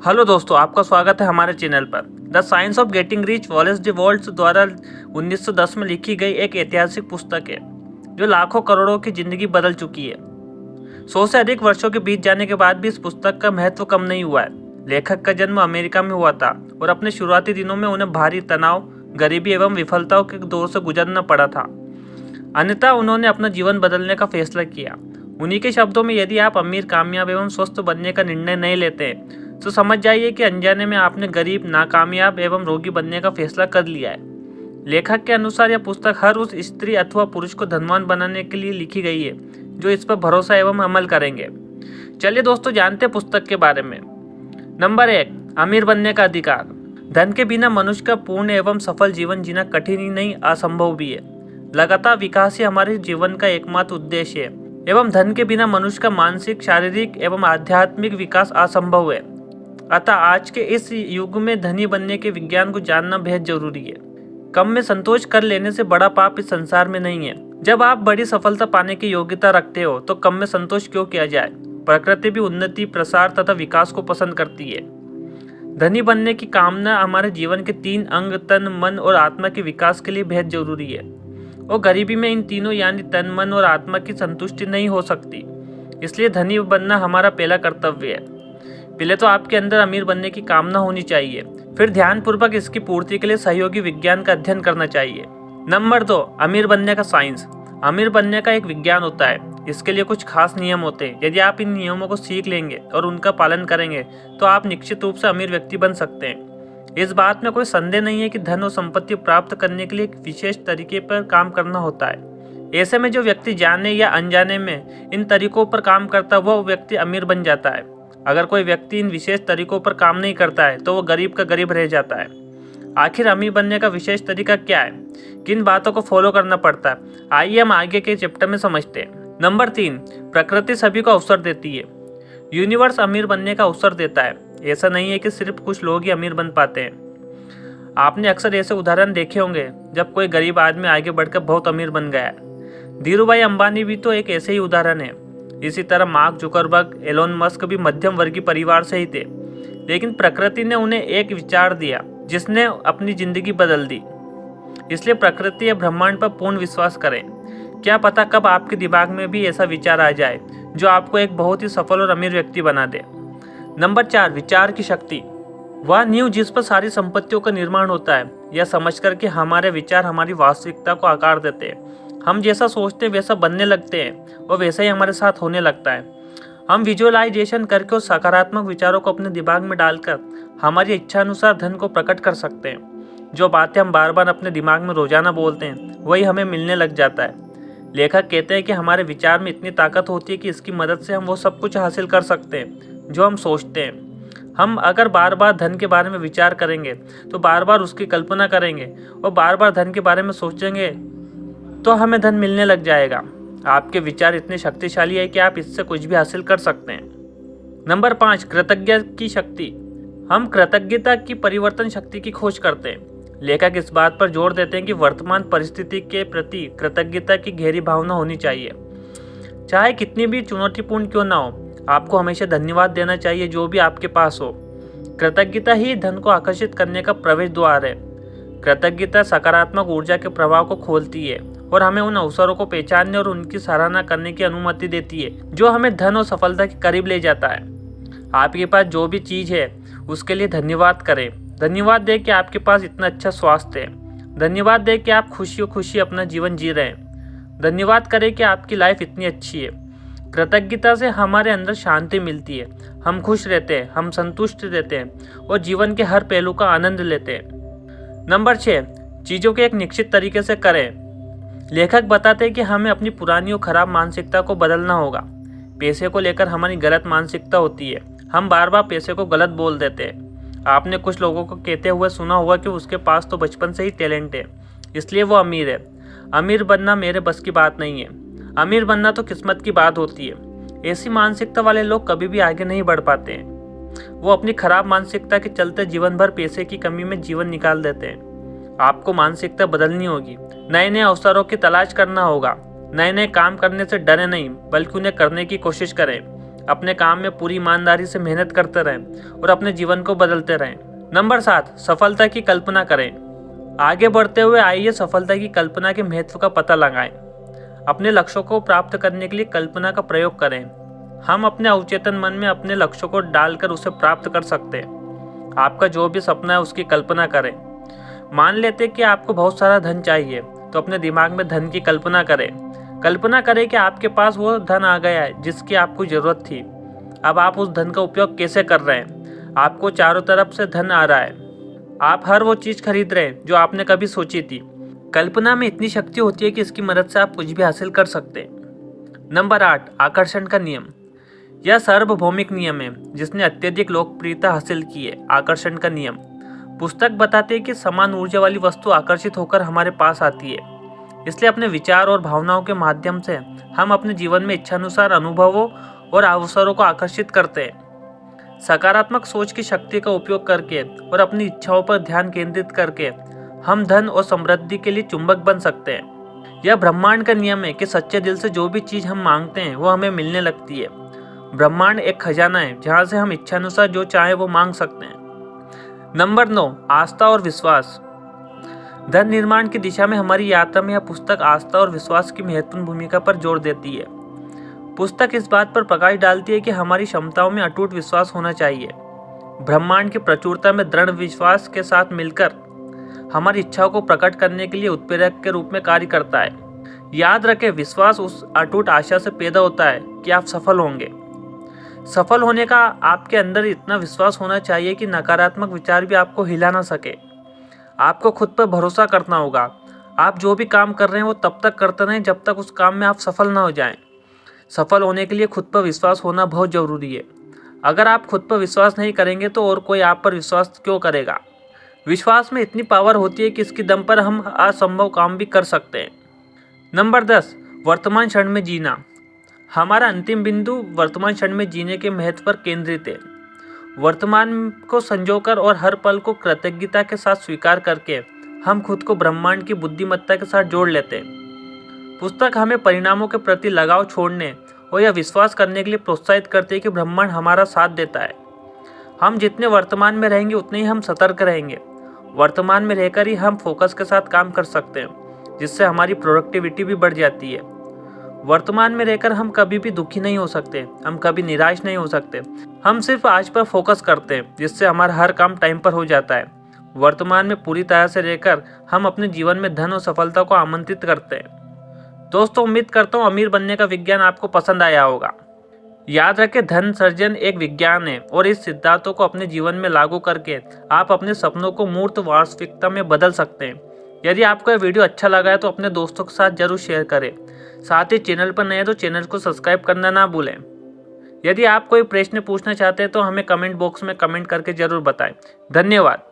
Hello दोस्तों, आपका स्वागत है हमारे चैनल पर। The science of getting rich Wallace D vaults द्वारा 1910 में लिखी गई एक ऐतिहासिक पुस्तक है जो लाखों करोड़ों की जिंदगी बदल चुकी है। 100 से अधिक वर्षों के बीत जाने के बाद भी इस पुस्तक का महत्व कम नहीं हुआ है। लेखक का जन्म अमेरिका में हुआ था और अपने शुरुआती दिनों में उन्हें भारी तनाव, गरीबी एवं विफलताओं के दौर से गुजरना पड़ा था। अन्यथा उन्होंने अपना जीवन बदलने का फैसला किया। उन्हीं के शब्दों में, यदि आप अमीर, कामयाब एवं स्वस्थ बनने का निर्णय नहीं लेते तो समझ जाइए कि अनजाने में आपने गरीब, नाकामयाब एवं रोगी बनने का फैसला कर लिया है। लेखक के अनुसार यह पुस्तक हर उस स्त्री अथवा पुरुष को धनवान बनाने के लिए लिखी गई है जो इस पर भरोसा एवं अमल करेंगे। चलिए दोस्तों, जानते हैं पुस्तक के बारे में। नंबर 1, अमीर बनने का अधिकार। धन के बिना मनुष्य का पूर्ण एवं सफल जीवन जीना कठिन ही नहीं, असंभव भी है। लगातार विकास ही हमारे जीवन का एकमात्र उद्देश्य है एवं धन के बिना मनुष्य का मानसिक, शारीरिक एवं आध्यात्मिक विकास असंभव है। अतः आज के इस युग में धनी बनने के विज्ञान को जानना बेहद जरूरी है। कम में संतोष कर लेने से बड़ा पाप इस संसार में नहीं है। जब आप बड़ी सफलता पाने की योग्यता रखते हो तो कम में संतोष क्यों किया जाए। प्रकृति भी उन्नति, प्रसार तथा विकास को पसंद करती है। धनी बनने की कामना हमारे जीवन के 3 अंग, तन, मन और आत्मा के विकास के लिए बेहद जरूरी है। और गरीबी में इन तीनों यानी तन, मन और आत्मा की संतुष्टि नहीं हो सकती। इसलिए धनी बनना हमारा पहला कर्तव्य है। पहले तो आपके अंदर अमीर बनने की कामना होनी चाहिए, फिर ध्यानपूर्वक इसकी पूर्ति के लिए सहयोगी विज्ञान का अध्ययन करना चाहिए। नंबर 2, अमीर बनने का साइंस। अमीर बनने का एक विज्ञान होता है। इसके लिए कुछ खास नियम होते हैं। यदि आप इन नियमों को सीख लेंगे और उनका पालन करेंगे तो आप निश्चित रूप से अमीर व्यक्ति बन सकते हैं। इस बात में कोई संदेह नहीं है कि धन और संपत्ति प्राप्त करने के लिए एक विशेष तरीके पर काम करना होता है। ऐसे में जो व्यक्ति जाने या अनजाने में इन तरीकों पर काम करता है वह व्यक्ति अमीर बन जाता है। अगर कोई व्यक्ति इन विशेष तरीकों पर काम नहीं करता है तो वो गरीब का गरीब रह जाता है। आखिर अमीर बनने का विशेष तरीका क्या है, किन बातों को फॉलो करना पड़ता है, आइए हम आगे के चैप्टर में समझते हैं। नंबर 3, प्रकृति सभी को अवसर देती है। यूनिवर्स अमीर बनने का अवसर देता है। ऐसा नहीं है कि सिर्फ कुछ लोग ही अमीर बन पाते हैं। आपने अक्सर ऐसे उदाहरण देखे होंगे जब कोई गरीब आदमी आगे बढ़कर बहुत अमीर बन गया है। धीरूभाई अंबानी भी तो एक ऐसे ही उदाहरण है। इसी तरह मार्क जुकरबर्ग, एलोन मस्क भी मध्यम वर्गीय परिवार से ही थे, लेकिन प्रकृति ने उन्हें एक विचार दिया जिसने अपनी जिंदगी बदल दी। इसलिए प्रकृति या ब्रह्मांड पर पूर्ण विश्वास करें। क्या पता कब आपके दिमाग में भी ऐसा विचार आ जाए जो आपको एक बहुत ही सफल और अमीर व्यक्ति बना दे। नंबर 4, विचार की शक्ति। वह नींव जिस पर सारी संपत्तियों का निर्माण होता है, यह समझकर कि हमारे विचार हमारी वास्तविकता को आकार देते हैं। हम जैसा सोचते हैं वैसा बनने लगते हैं और वैसा ही हमारे साथ होने लगता है। हम विजुअलाइजेशन करके और सकारात्मक विचारों को अपने दिमाग में डालकर हमारी इच्छा अनुसार धन को प्रकट कर सकते हैं। जो बातें हम बार बार अपने दिमाग में रोजाना बोलते हैं वही हमें मिलने लग जाता है। लेखक कहते हैं कि हमारे विचार में इतनी ताकत होती है कि इसकी मदद से हम वो सब कुछ हासिल कर सकते हैं जो हम सोचते हैं। हम अगर बार बार धन के बारे में विचार करेंगे तो बार बार उसकी कल्पना करेंगे और बार बार धन के बारे में सोचेंगे तो हमें धन मिलने लग जाएगा। आपके विचार इतने शक्तिशाली है कि आप इससे कुछ भी हासिल कर सकते हैं। नंबर 5, कृतज्ञता की शक्ति। हम कृतज्ञता की परिवर्तन शक्ति की खोज करते हैं। लेखक इस बात पर जोर देते हैं कि वर्तमान परिस्थिति के प्रति कृतज्ञता की गहरी भावना होनी चाहिए। चाहे कितनी भी चुनौतीपूर्ण क्यों ना हो, आपको हमेशा धन्यवाद देना चाहिए जो भी आपके पास हो। कृतज्ञता ही धन को आकर्षित करने का प्रवेश द्वार है। कृतज्ञता सकारात्मक ऊर्जा के प्रभाव को खोलती है और हमें उन अवसरों को पहचानने और उनकी सराहना करने की अनुमति देती है जो हमें धन और सफलता के करीब ले जाता है। आपके पास जो भी चीज़ है उसके लिए धन्यवाद करें। धन्यवाद दे कि आपके पास इतना अच्छा स्वास्थ्य है। धन्यवाद दे कि आप खुशी अपना जीवन जी रहे हैं। धन्यवाद करें कि आपकी लाइफ इतनी अच्छी है। कृतज्ञता से हमारे अंदर शांति मिलती है, हम खुश रहते हैं, हम संतुष्ट रहते हैं और जीवन के हर पहलू का आनंद लेते हैं। नंबर 6, चीज़ों के एक निश्चित तरीके से करें। लेखक बताते हैं कि हमें अपनी पुरानी और खराब मानसिकता को बदलना होगा। पैसे को लेकर हमारी गलत मानसिकता होती है। हम बार बार पैसे को गलत बोल देते हैं। आपने कुछ लोगों को कहते हुए सुना होगा कि उसके पास तो बचपन से ही टैलेंट है, इसलिए वो अमीर है। अमीर बनना मेरे बस की बात नहीं है। अमीर बनना तो किस्मत की बात होती है। ऐसी मानसिकता वाले लोग कभी भी आगे नहीं बढ़ पाते हैं। वो अपनी खराब मानसिकता के चलते जीवन भर पैसे की कमी में जीवन निकाल देते हैं। आपको मानसिकता बदलनी होगी। नए नए अवसरों की तलाश करना होगा। नए नए काम करने से डरे नहीं, बल्कि उन्हें करने की कोशिश करें। अपने काम में पूरी ईमानदारी से मेहनत करते रहें और अपने जीवन को बदलते रहें। नंबर 7, सफलता की कल्पना करें। आगे बढ़ते हुए आइए सफलता की कल्पना के महत्व का पता लगाएं। अपने लक्ष्यों को प्राप्त करने के लिए कल्पना का प्रयोग करें। हम अपने अवचेतन मन में अपने लक्ष्यों को डालकर उसे प्राप्त कर सकते हैं। आपका जो भी सपना है उसकी कल्पना करें। मान लेते कि आपको बहुत सारा धन चाहिए, तो अपने दिमाग में धन की कल्पना करें। कल्पना करें कि आपके पास वो धन आ गया है जिसकी आपको ज़रूरत थी। अब आप उस धन का उपयोग कैसे कर रहे हैं? आपको चारों तरफ से धन आ रहा है। आप हर वो चीज़ खरीद रहे हैं जो आपने कभी सोची थी। कल्पना में इतनी शक्ति होती है कि इसकी मदद से आप कुछ भी हासिल कर सकते हैं। नंबर 8, आकर्षण का नियम। यह सार्वभौमिक नियम है जिसने अत्यधिक लोकप्रियता हासिल की है। आकर्षण का नियम पुस्तक बताते हैं कि समान ऊर्जा वाली वस्तु आकर्षित होकर हमारे पास आती है। इसलिए अपने विचार और भावनाओं के माध्यम से हम अपने जीवन में इच्छानुसार अनुभवों और अवसरों को आकर्षित करते हैं। सकारात्मक सोच की शक्ति का उपयोग करके और अपनी इच्छाओं पर ध्यान केंद्रित करके हम धन और समृद्धि के लिए चुंबक बन सकते हैं। यह ब्रह्मांड का नियम है कि सच्चे दिल से जो भी चीज़ हम मांगते हैं वो हमें मिलने लगती है। ब्रह्मांड एक खजाना है जहाँ से हम इच्छानुसार जो चाहे वो मांग सकते हैं। नंबर 9, आस्था और विश्वास। धन निर्माण की दिशा में हमारी यात्रा में यह पुस्तक आस्था और विश्वास की महत्वपूर्ण भूमिका पर जोर देती है। पुस्तक इस बात पर प्रकाश डालती है कि हमारी क्षमताओं में अटूट विश्वास होना चाहिए। ब्रह्मांड की प्रचुरता में दृढ़ विश्वास के साथ मिलकर हमारी इच्छाओं को प्रकट करने के लिए उत्प्रेरक के रूप में कार्य करता है। याद रखें, विश्वास उस अटूट आशा से पैदा होता है कि आप सफल होंगे। सफल होने का आपके अंदर इतना विश्वास होना चाहिए कि नकारात्मक विचार भी आपको हिला ना सके। आपको खुद पर भरोसा करना होगा। आप जो भी काम कर रहे हैं वो तब तक करते रहें जब तक उस काम में आप सफल ना हो जाएं। सफल होने के लिए खुद पर विश्वास होना बहुत ज़रूरी है। अगर आप खुद पर विश्वास नहीं करेंगे तो और कोई आप पर विश्वास क्यों करेगा? विश्वास में इतनी पावर होती है कि इसके दम पर हम असंभव काम भी कर सकते हैं। नंबर 10, वर्तमान क्षण में जीना। हमारा अंतिम बिंदु वर्तमान क्षण में जीने के महत्व पर केंद्रित है। वर्तमान को संजोकर और हर पल को कृतज्ञता के साथ स्वीकार करके हम खुद को ब्रह्मांड की बुद्धिमत्ता के साथ जोड़ लेते हैं। पुस्तक हमें परिणामों के प्रति लगाव छोड़ने और यह विश्वास करने के लिए प्रोत्साहित करती है कि ब्रह्मांड हमारा साथ देता है। हम जितने वर्तमान में रहेंगे उतने ही हम सतर्क रहेंगे। वर्तमान में रहकर ही हम फोकस के साथ काम कर सकते हैं, जिससे हमारी प्रोडक्टिविटी भी बढ़ जाती है। वर्तमान में रहकर हम कभी भी दुखी नहीं हो सकते, हम कभी निराश नहीं हो सकते। हम सिर्फ आज पर फोकस करते हैं, जिससे हमारा हर काम टाइम पर हो जाता है। वर्तमान में पूरी तरह से रहकर हम अपने जीवन में धन और सफलता को आमंत्रित करते हैं। दोस्तों, उम्मीद करता हूँ अमीर बनने का विज्ञान आपको पसंद आया होगा। याद रखें, धन सृजन एक विज्ञान है और इस सिद्धांतों को अपने जीवन में लागू करके आप अपने सपनों को मूर्त वास्तविकता में बदल सकते हैं। यदि आपको यह वीडियो अच्छा लगा है तो अपने दोस्तों के साथ जरूर शेयर करें। साथ ही चैनल पर नए हैं तो चैनल को सब्सक्राइब करना ना भूलें। यदि आप कोई प्रश्न पूछना चाहते हैं तो हमें कमेंट बॉक्स में कमेंट करके जरूर बताएं। धन्यवाद।